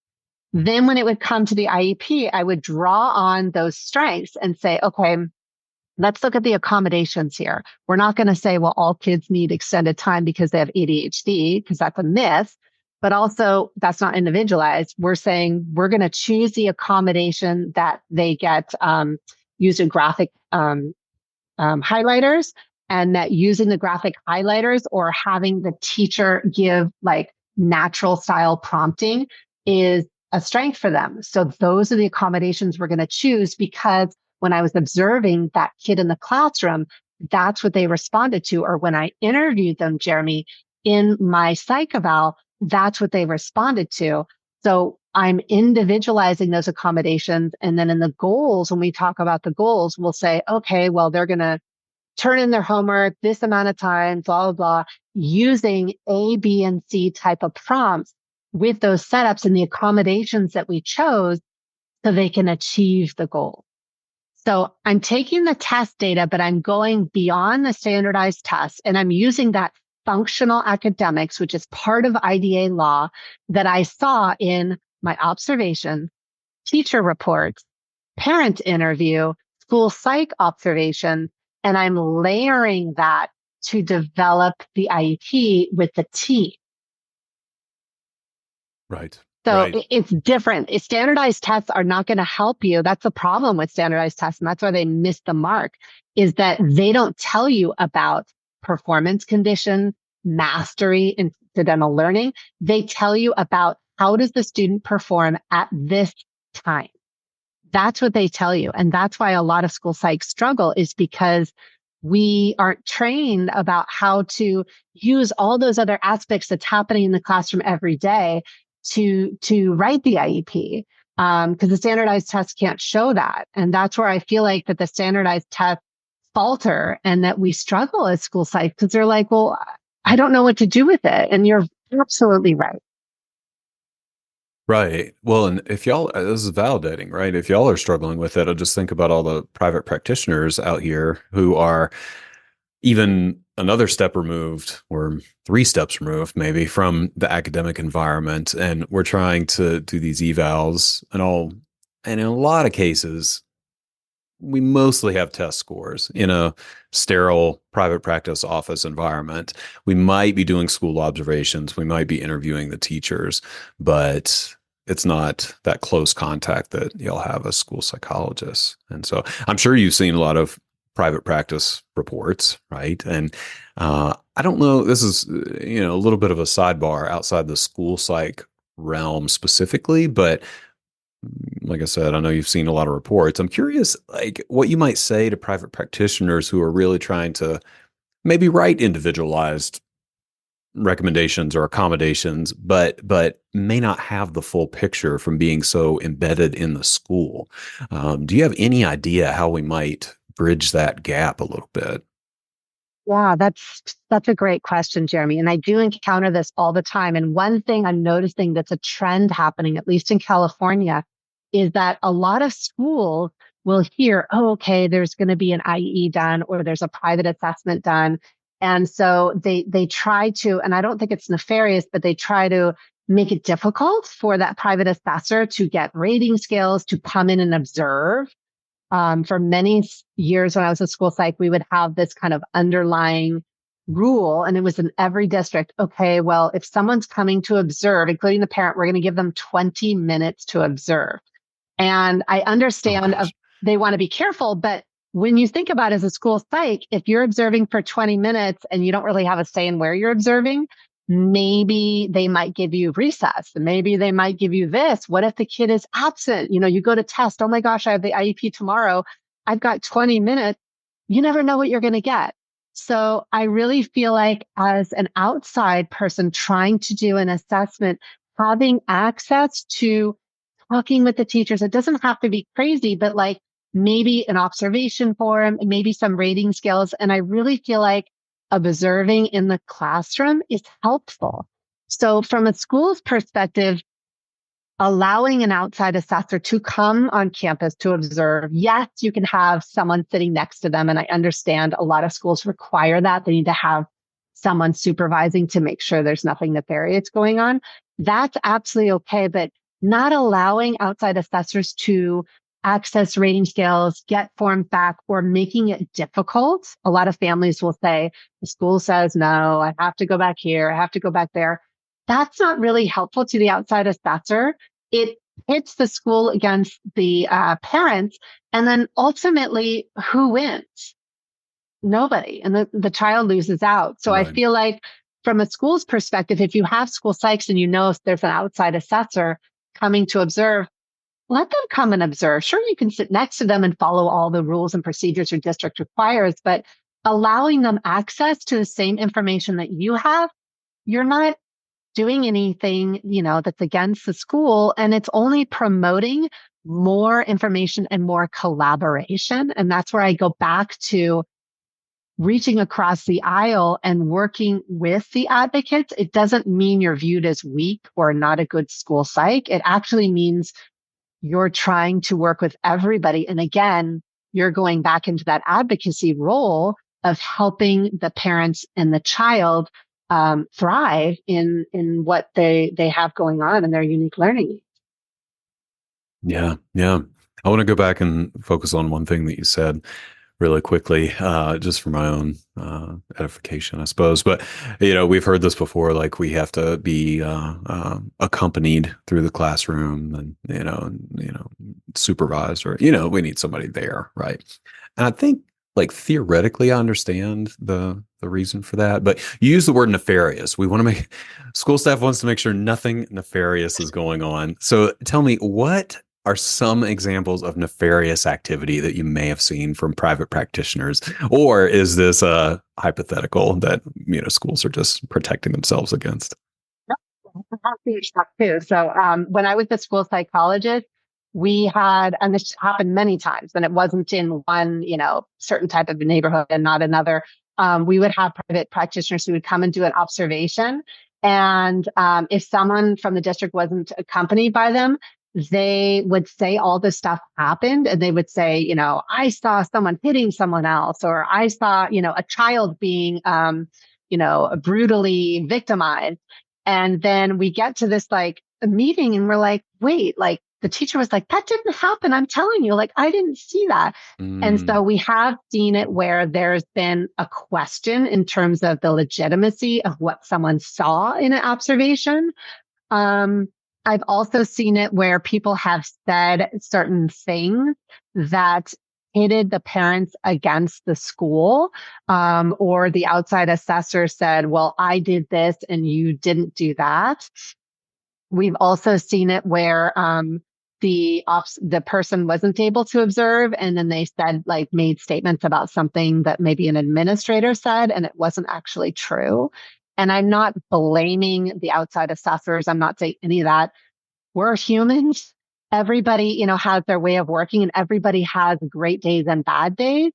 B: Then when it would come to the IEP, I would draw on those strengths and say, okay, let's look at the accommodations here. We're not going to say, well, all kids need extended time because they have ADHD, because that's a myth, but also that's not individualized. We're saying we're going to choose the accommodation that they get using graphic highlighters, and that using the graphic highlighters or having the teacher give like natural style prompting is a strength for them. So those are the accommodations we're going to choose, because when I was observing that kid in the classroom, that's what they responded to. Or when I interviewed them, Jeremy, in my psych eval, that's what they responded to. So I'm individualizing those accommodations. And then in the goals, when we talk about the goals, we'll say, okay, well, they're going to turn in their homework this amount of time, blah, blah, blah, using A, B, and C type of prompts with those setups and the accommodations that we chose so they can achieve the goal. So I'm taking the test data, but I'm going beyond the standardized tests, and I'm using that functional academics, which is part of IDA law, that I saw in my observation, teacher reports, parent interview, school psych observation, and I'm layering that to develop the IEP with the team.
A: Right.
B: So
A: Right.
B: it's different. Standardized tests are not going to help you. That's the problem with standardized tests. And that's why they miss the mark, is that they don't tell you about performance conditions, mastery, incidental learning. They tell you about how does the student perform at this time. That's what they tell you. And that's why a lot of school psychs struggle, is because we aren't trained about how to use all those other aspects that's happening in the classroom every day to write the IEP. Because the standardized tests can't show that. And that's where I feel like that the standardized tests falter and that we struggle as school psychs, because they're like, well, I don't know what to do with it. And you're absolutely right.
A: Right. Well, and if y'all, this is validating, right? If y'all are struggling with it, I just think about all the private practitioners out here who are even another step removed, or three steps removed, maybe, from the academic environment. And we're trying to do these evals and all. And in a lot of cases, we mostly have test scores in a sterile private practice office environment. We might be doing school observations. We might be interviewing the teachers, but it's not that close contact that you'll have as school psychologists. And so I'm sure you've seen a lot of private practice reports, right? And I don't know, this is, a little bit of a sidebar outside the school psych realm specifically, but like I said, I know you've seen a lot of reports. I'm curious, like, what you might say to private practitioners who are really trying to maybe write individualized recommendations or accommodations, but may not have the full picture from being so embedded in the school. Do you have any idea how we might bridge that gap a little bit?
B: Yeah, that's such a great question, Jeremy. And I do encounter this all the time. And one thing I'm noticing that's a trend happening, at least in California, is that a lot of schools will hear, oh, okay, there's going to be an IE done, or there's a private assessment done. And so they try to, and I don't think it's nefarious, but they try to make it difficult for that private assessor to get rating scales, to come in and observe. For many years when I was a school psych, we would have this kind of underlying rule, and it was in every district. Okay, well, if someone's coming to observe, including the parent, we're going to give them 20 minutes to observe. And I
A: Oh
B: understand
A: gosh.
B: they want to be careful, but when you think about it as a school psych, if you're observing for 20 minutes and you don't really have a say in where you're observing, maybe they might give you recess. Maybe they might give you this. What if the kid is absent? You go to test. Oh my gosh, I have the IEP tomorrow. I've got 20 minutes. You never know what you're going to get. So I really feel like, as an outside person trying to do an assessment, having access to talking with the teachers, it doesn't have to be crazy, but like maybe an observation forum, maybe some rating skills. And I really feel like observing in the classroom is helpful. So from a school's perspective, allowing an outside assessor to come on campus to observe. Yes, you can have someone sitting next to them. And I understand a lot of schools require that. They need to have someone supervising to make sure there's nothing nefarious going on. That's absolutely okay. But not allowing outside assessors to access rating scales, get forms back, or making it difficult. A lot of families will say, the school says, no, I have to go back here. I have to go back there. That's not really helpful to the outside assessor. It hits the school against the parents. And then ultimately, who wins? Nobody. And the child loses out. So I
A: Right.
B: feel like from a school's perspective, if you have school psychs and you know if there's an outside assessor coming to observe, let them come and observe. Sure, you can sit next to them and follow all the rules and procedures your district requires, but allowing them access to the same information that you have, you're not doing anything, that's against the school. And it's only promoting more information and more collaboration. And that's where I go back to reaching across the aisle and working with the advocates. It doesn't mean you're viewed as weak or not a good school psych. It actually means you're trying to work with everybody. And again, you're going back into that advocacy role of helping the parents and the child thrive in what they have going on in their unique learning needs.
A: Yeah. Yeah. I want to go back and focus on one thing that you said really quickly, just for my own edification, I suppose. But we've heard this before. Like we have to be accompanied through the classroom, and supervised, or we need somebody there, right? And I think, like theoretically, I understand the reason for that. But you use the word nefarious. We want to make school staff wants to make sure nothing nefarious is going on. So tell me, what are some examples of nefarious activity that you may have seen from private practitioners? Or is this a hypothetical that, schools are just protecting themselves against?
B: Stuff too. So when I was a school psychologist, we had, and this happened many times, and it wasn't in one, certain type of neighborhood and not another. We would have private practitioners who would come and do an observation. And if someone from the district wasn't accompanied by them, they would say all this stuff happened, and they would say, I saw someone hitting someone else, or I saw, a child being, brutally victimized. And then we get to this like a meeting, and we're like, wait, like the teacher was like, that didn't happen. I'm telling you, like, I didn't see that. And so
A: Mm,
B: we have seen it where there's been a question in terms of the legitimacy of what someone saw in an observation. Um, I've also seen it where people have said certain things that pitted the parents against the school, or the outside assessor said, well, I did this and you didn't do that. We've also seen it where the person wasn't able to observe, and then they said, like, made statements about something that maybe an administrator said, and it wasn't actually true. And I'm not blaming the outside assessors. I'm not saying any of that. We're humans. Everybody, has their way of working, and everybody has great days and bad days.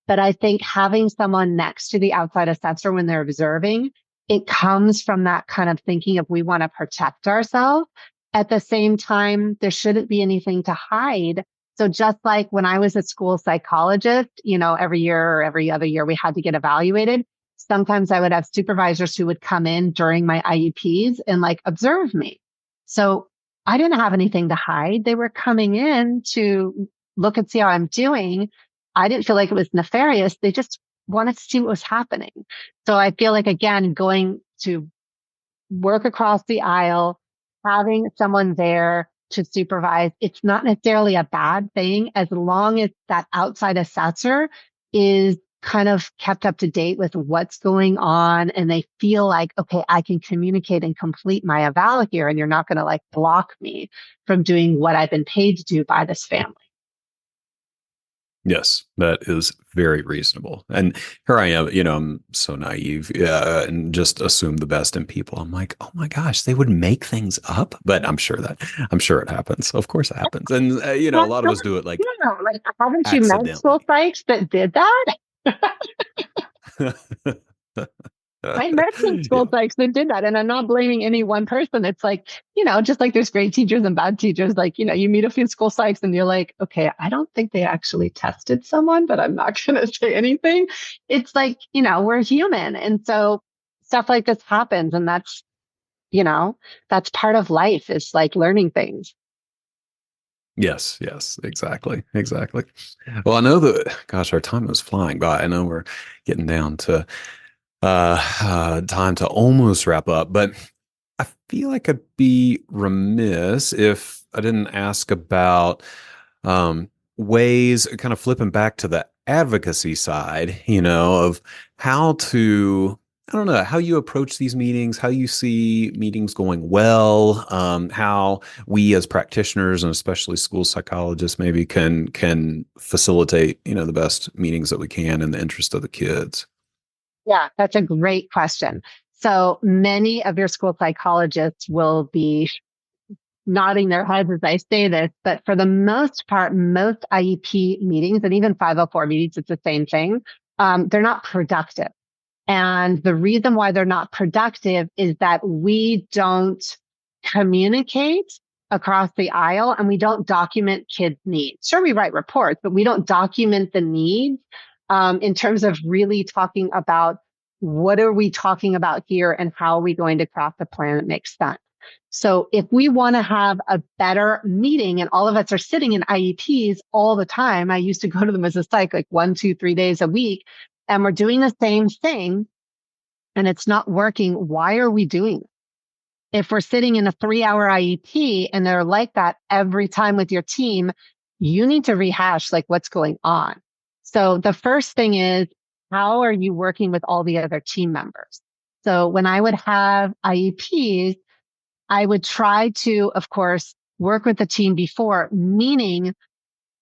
B: But I think having someone next to the outside assessor when they're observing, it comes from that kind of thinking of, we want to protect ourselves. At the same time, there shouldn't be anything to hide. So just like when I was a school psychologist, every year or every other year, we had to get evaluated. Sometimes I would have supervisors who would come in during my IEPs and like observe me. So I didn't have anything to hide. They were coming in to look and see how I'm doing. I didn't feel like it was nefarious. They just wanted to see what was happening. So I feel like, again, going to work across the aisle, having someone there to supervise, it's not necessarily a bad thing as long as that outside assessor is kind of kept up to date with what's going on, and they feel like, okay, I can communicate and complete my eval here, and you're not going to like block me from doing what I've been paid to do by this family.
A: yes, that is very reasonable. And here I am, I'm so naive, and just assume the best in people. I'm like, oh my gosh, they would make things up. But I'm sure it happens. Of course it happens. And, a lot of us do it like
B: Like, haven't you met school
A: accidentally.
B: psychs that did that? I met some school
A: Yeah.
B: psychs that did that, and I'm not blaming any one person. It's like, just like there's great teachers and bad teachers. Like, you meet a few school psychs and you're like, okay, I don't think they actually tested someone, but I'm not going to say anything. It's like, we're human. And so stuff like this happens. And that's, that's part of life, is like learning things.
A: Yes, yes, exactly, exactly. Well, I know that, gosh, our time is flying by. I know we're getting down to time to almost wrap up, but I feel like I'd be remiss if I didn't ask about um, ways, kind of flipping back to the advocacy side, of how to, I don't know, how you approach these meetings, how you see meetings going well, how we as practitioners and especially school psychologists maybe can facilitate, the best meetings that we can in the interest of the kids.
B: Yeah, that's a great question. So many of your school psychologists will be nodding their heads as I say this, but for the most part, most IEP meetings and even 504 meetings, it's the same thing. They're not productive. And the reason why they're not productive is that we don't communicate across the aisle and we don't document kids' needs. Sure, we write reports, but we don't document the needs in terms of really talking about what are we talking about here and how are we going to craft a plan that makes sense. So if we want to have a better meeting and all of us are sitting in IEPs all the time, I used to go to them as a psych like 1, 2, 3 days a week, and we're doing the same thing and it's not working. Why are we doing it? If we're sitting in a 3-hour IEP and they're like that every time with your team, you need to rehash like what's going on. So the first thing is, how are you working with all the other team members? So when I would have IEPs, I would try to, of course, work with the team before, meaning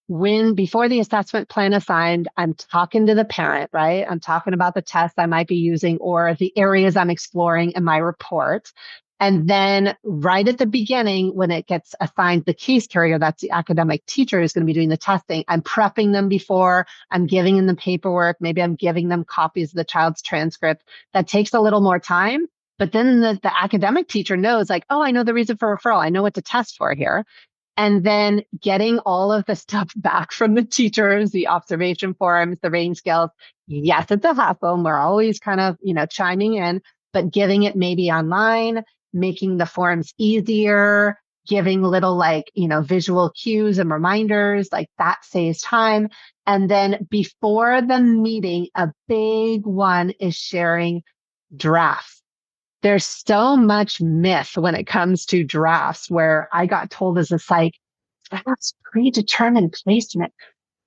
B: when before the assessment plan assigned, I'm talking to the parent, right? I'm talking about the tests I might be using or the areas I'm exploring in my report. And then right at the beginning, when it gets assigned the case carrier, that's the academic teacher who's going to be doing the testing. I'm prepping them before, I'm giving them the paperwork. Maybe I'm giving them copies of the child's transcript. That takes a little more time. But then the academic teacher knows like, oh, I know the reason for referral. I know what to test for here. And then getting all of the stuff back from the teachers, the observation forms, the rating scales. Yes, it's a hassle. And we're always kind of, chiming in, but giving it maybe online, making the forms easier, giving little like, visual cues and reminders, like that saves time. And then before the meeting, a big one is sharing drafts. There's so much myth when it comes to drafts where I got told as a psych, that's predetermined placement.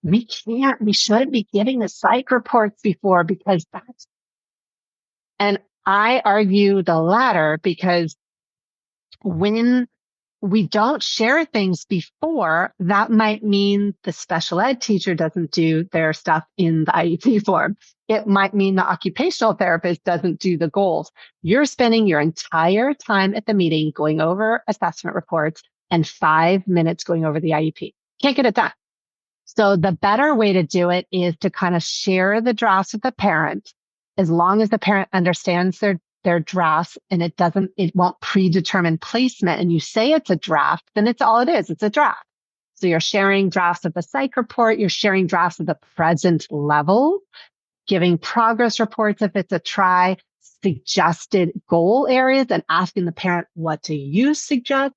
B: We shouldn't be giving the psych reports before because and I argue the latter because when we don't share things before, that might mean the special ed teacher doesn't do their stuff in the IEP form. It might mean the occupational therapist doesn't do the goals. You're spending your entire time at the meeting going over assessment reports and 5 minutes going over the IEP. Can't get it done. So the better way to do it is to kind of share the drafts with the parent, as long as the parent understands their drafts and it won't predetermine placement. And you say it's a draft, then it's all it is. It's a draft. So you're sharing drafts of the psych report. You're sharing drafts of the present level, giving progress reports if it's a try, suggested goal areas and asking the parent, what do you suggest?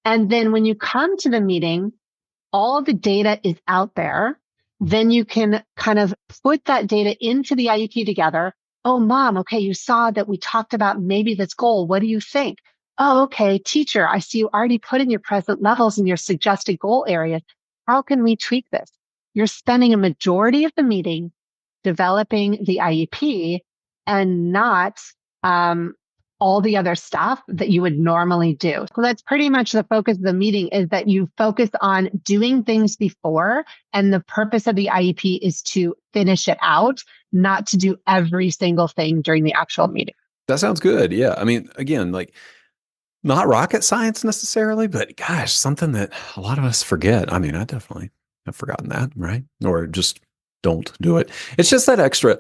B: And then when you come to the meeting, all the data is out there. Then you can kind of put that data into the IEP together. Oh, mom, okay, you saw that we talked about maybe this goal. What do you think? Oh, okay, teacher, I see you already put in your present levels and your suggested goal areas. How can we tweak this? You're spending a majority of the meeting developing the IEP and not all the other stuff that you would normally do. So that's pretty much the focus of the meeting, is that you focus on doing things before. And the purpose of the IEP is to finish it out, not to do every single thing during the actual meeting.
A: That sounds good. Yeah. I mean, again, like not rocket science necessarily, but gosh, something that a lot of us forget. I mean, I definitely have forgotten that, right? Or just don't do it. It's just that extra.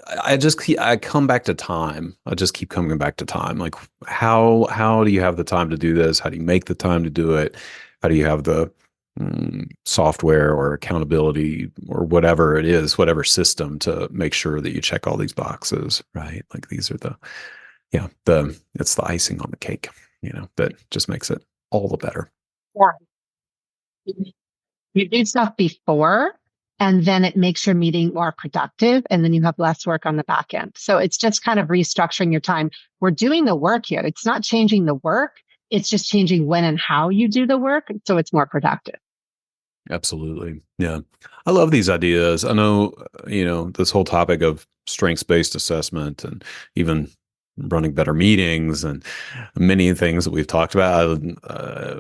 A: I come back to time. I just keep coming back to time. Like how do you have the time to do this? How do you make the time to do it? How do you have the software or accountability or whatever it is, whatever system to make sure that you check all these boxes, right? Like these are it's the icing on the cake, that just makes it all the better.
B: Yeah. You do stuff before, and then it makes your meeting more productive, and then you have less work on the back end. So it's just kind of restructuring your time. We're doing the work here. It's not changing the work. It's just changing when and how you do the work. So it's more productive.
A: Absolutely. Yeah. I love these ideas. I know, this whole topic of strengths-based assessment and even running better meetings and many things that we've talked about.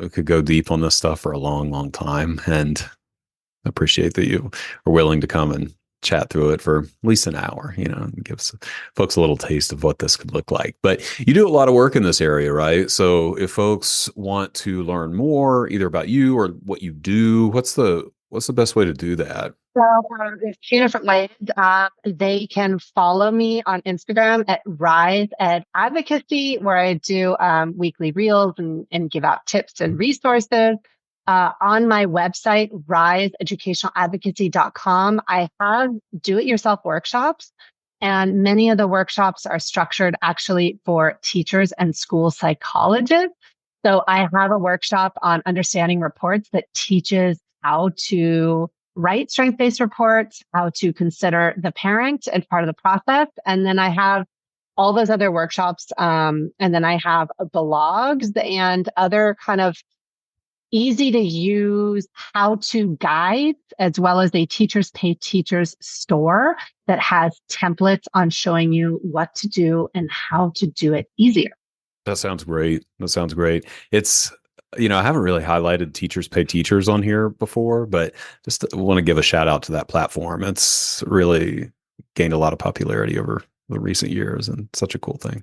A: We could go deep on this stuff for a long, long time, and appreciate that you are willing to come and chat through it for at least an hour, and gives folks a little taste of what this could look like. But you do a lot of work in this area, right? So if folks want to learn more either about you or what you do, what's the best way to do that?
B: So there's two different ways. They can follow me on Instagram at Rise at Advocacy, where I do weekly reels and give out tips and resources. On my website, riseeducationaladvocacy.com, I have do-it-yourself workshops, and many of the workshops are structured actually for teachers and school psychologists. So I have a workshop on understanding reports that teaches how to write strength-based reports, how to consider the parent and part of the process. And then I have all those other workshops. And then I have blogs and other kind of easy to use how-to guides, as well as a Teachers Pay Teachers store that has templates on showing you what to do and how to do it easier.
A: That sounds great. It's, I haven't really highlighted Teachers Pay Teachers on here before, but just want to give a shout out to that platform. It's really gained a lot of popularity over the recent years, and such a cool thing.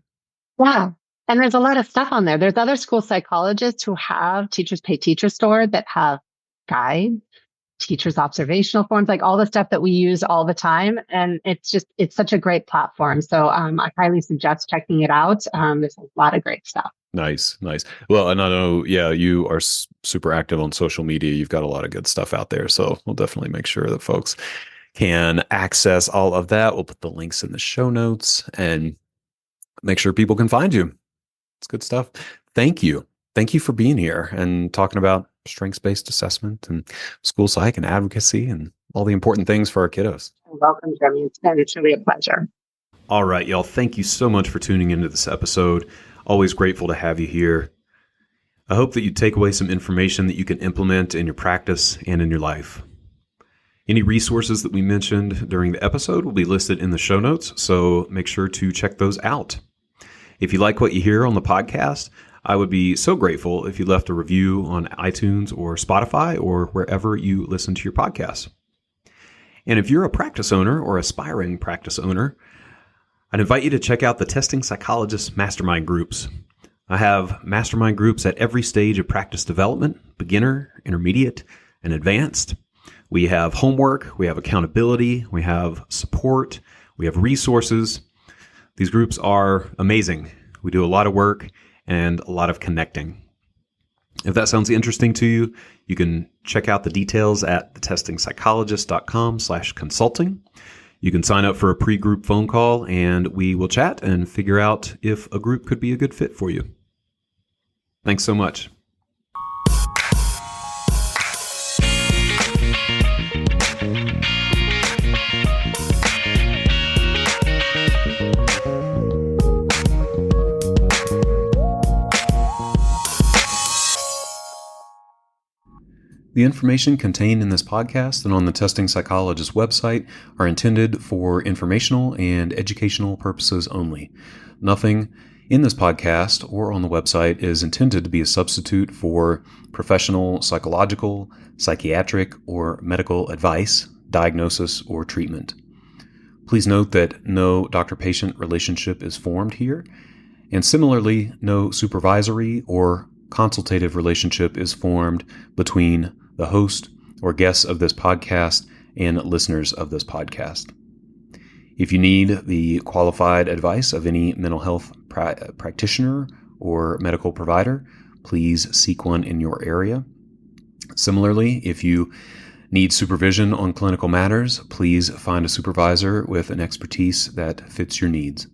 B: Yeah. And there's a lot of stuff on there. There's other school psychologists who have Teachers Pay Teachers store that have guides, teachers' observational forms, like all the stuff that we use all the time. And it's such a great platform. So I highly suggest checking it out. There's a lot of great stuff.
A: Nice. Well, and I know, you are super active on social media. You've got a lot of good stuff out there. So we'll definitely make sure that folks can access all of that. We'll put the links in the show notes and make sure people can find you. It's good stuff. Thank you. Thank you for being here and talking about strengths-based assessment and school psych and advocacy and all the important things for our kiddos.
B: Welcome, Jeremy. It's been truly a pleasure.
A: All right, y'all. Thank you so much for tuning into this episode. Always grateful to have you here. I hope that you take away some information that you can implement in your practice and in your life. Any resources that we mentioned during the episode will be listed in the show notes, so make sure to check those out. If you like what you hear on the podcast, I would be so grateful if you left a review on iTunes or Spotify or wherever you listen to your podcasts. And if you're a practice owner or aspiring practice owner, I'd invite you to check out the Testing Psychologist mastermind groups. I have mastermind groups at every stage of practice development, beginner, intermediate, and advanced. We have homework, we have accountability, we have support, we have resources. These groups are amazing. We do a lot of work and a lot of connecting. If that sounds interesting to you, you can check out the details at thetestingpsychologist.com/consulting. You can sign up for a pre-group phone call and we will chat and figure out if a group could be a good fit for you. Thanks so much. The information contained in this podcast and on the Testing Psychologist website are intended for informational and educational purposes only. Nothing in this podcast or on the website is intended to be a substitute for professional psychological, psychiatric, or medical advice, diagnosis, or treatment. Please note that no doctor-patient relationship is formed here, and similarly, no supervisory or consultative relationship is formed between the host or guests of this podcast and listeners of this podcast. If you need the qualified advice of any mental health practitioner or medical provider, please seek one in your area. Similarly, if you need supervision on clinical matters, please find a supervisor with an expertise that fits your needs.